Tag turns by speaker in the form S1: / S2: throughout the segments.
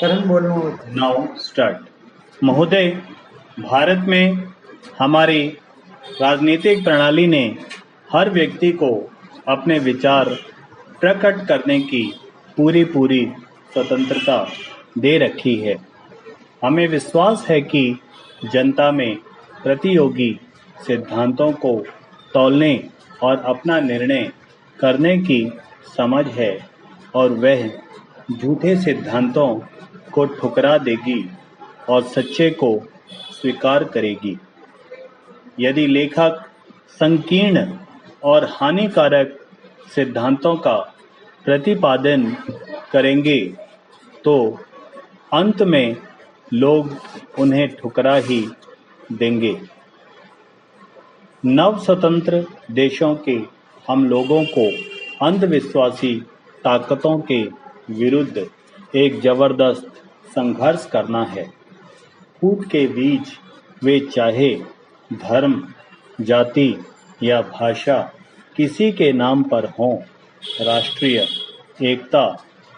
S1: Now start. महोदय, भारत में हमारी राजनीतिक प्रणाली ने हर व्यक्ति को अपने विचार प्रकट करने की पूरी स्वतंत्रता दे रखी है। हमें विश्वास है कि जनता में प्रतियोगी सिद्धांतों को तौलने और अपना निर्णय करने की समझ है और वह झूठे सिद्धांतों को ठुकरा देगी और सच्चे को स्वीकार करेगी। यदि लेखक संकीर्ण और हानिकारक सिद्धांतों का प्रतिपादन करेंगे तो अंत में लोग उन्हें ठुकरा ही देंगे। नव स्वतंत्र देशों के हम लोगों को अंधविश्वासी ताकतों के विरुद्ध एक जबरदस्त संघर्ष करना है। फूट के बीच वे चाहे धर्म, जाति या भाषा किसी के नाम पर हों, राष्ट्रीय एकता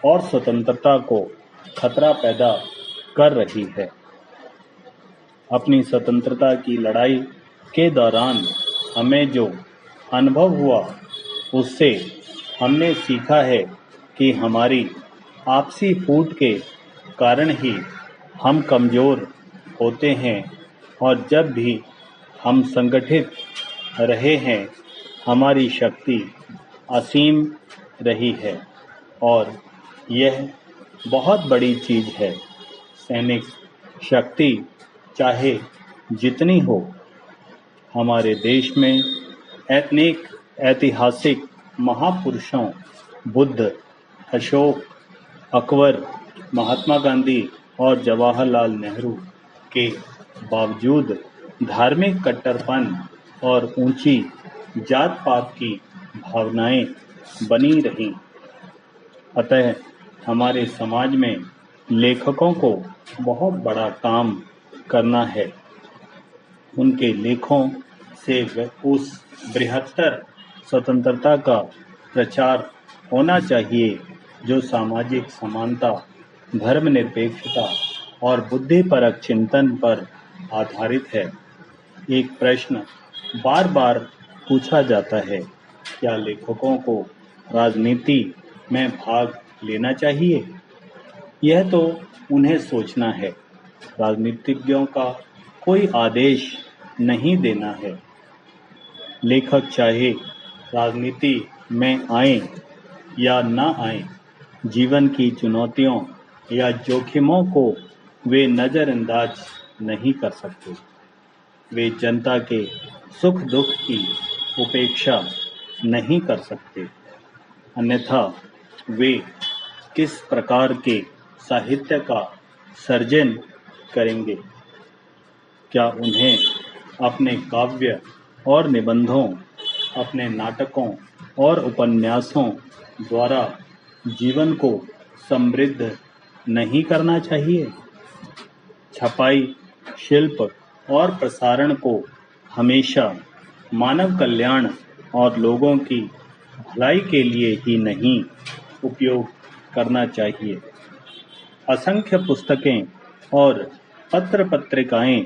S1: और स्वतंत्रता को खतरा पैदा कर रही है। अपनी स्वतंत्रता की लड़ाई के दौरान हमें जो अनुभव हुआ उससे हमने सीखा है कि हमारी आपसी फूट के कारण ही हम कमज़ोर होते हैं और जब भी हम संगठित रहे हैं हमारी शक्ति असीम रही है और यह बहुत बड़ी चीज़ है। सैनिक शक्ति चाहे जितनी हो, हमारे देश में ऐतिहासिक महापुरुषों बुद्ध, अशोक, अकबर, महात्मा गांधी और जवाहरलाल नेहरू के बावजूद धार्मिक कट्टरपन और ऊंची जात पात की भावनाएं बनी रहीं। अतः हमारे समाज में लेखकों को बहुत बड़ा काम करना है। उनके लेखों से उस बृहत्तर स्वतंत्रता का प्रचार होना चाहिए जो सामाजिक समानता, धर्मनिरपेक्षता और बुद्धिपरक चिंतन पर आधारित है। एक प्रश्न बार बार पूछा जाता है, क्या लेखकों को राजनीति में भाग लेना चाहिए? यह तो उन्हें सोचना है। राजनीतिज्ञों का कोई आदेश नहीं देना है। लेखक चाहे राजनीति में आए या ना आए, जीवन की चुनौतियों या जोखिमों को वे नज़रअंदाज नहीं कर सकते। वे जनता के सुख दुख की उपेक्षा नहीं कर सकते। अन्यथा वे किस प्रकार के साहित्य का सर्जन करेंगे? क्या उन्हें अपने काव्य और निबंधों, अपने नाटकों और उपन्यासों द्वारा जीवन को समृद्ध नहीं करना चाहिए? छपाई, शिल्प और प्रसारण को हमेशा मानव कल्याण और लोगों की भलाई के लिए ही नहीं उपयोग करना चाहिए। असंख्य पुस्तकें और पत्रिकाएं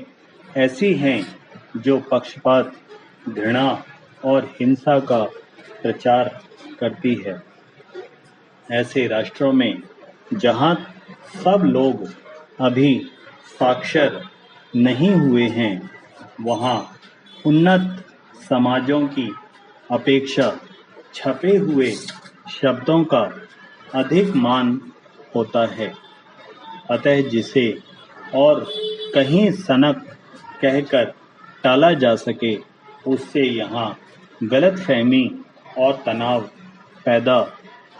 S1: ऐसी हैं जो पक्षपात, घृणा और हिंसा का प्रचार करती है। ऐसे राष्ट्रों में जहां सब लोग अभी साक्षर नहीं हुए हैं, वहां उन्नत समाजों की अपेक्षा छपे हुए शब्दों का अधिक मान होता है। अतः जिसे और कहीं सनक कहकर टाला जा सके, उससे यहाँ गलतफहमी और तनाव पैदा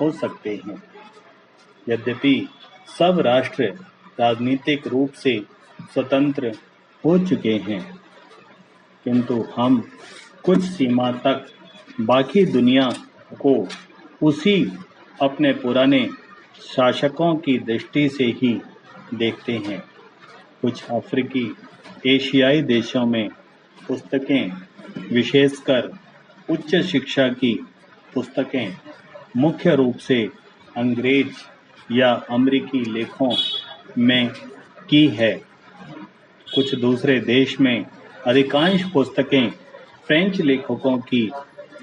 S1: हो सकते हैं। यद्यपि सब राष्ट्र राजनीतिक रूप से स्वतंत्र हो चुके हैं, किंतु हम कुछ सीमा तक बाकी दुनिया को उसी अपने पुराने शासकों की दृष्टि से ही देखते हैं। कुछ अफ्रीकी, एशियाई देशों में पुस्तकें, विशेषकर उच्च शिक्षा की पुस्तकें, मुख्य रूप से अंग्रेज या अमेरिकी लेखकों में की है। कुछ दूसरे देश में अधिकांश पुस्तकें फ्रेंच लेखकों की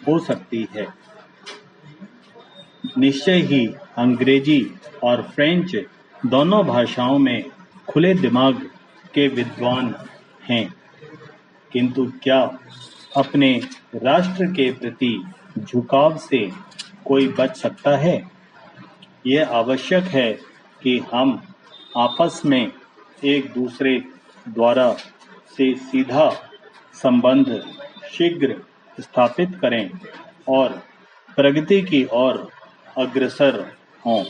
S1: हो सकती है। निश्चय ही अंग्रेजी और फ्रेंच दोनों भाषाओं में खुले दिमाग के विद्वान हैं, किंतु क्या अपने राष्ट्र के प्रति झुकाव से कोई बच सकता है? यह आवश्यक है कि हम आपस में एक दूसरे द्वारा से सीधा संबंध शीघ्र स्थापित करें और प्रगति की ओर अग्रसर हों।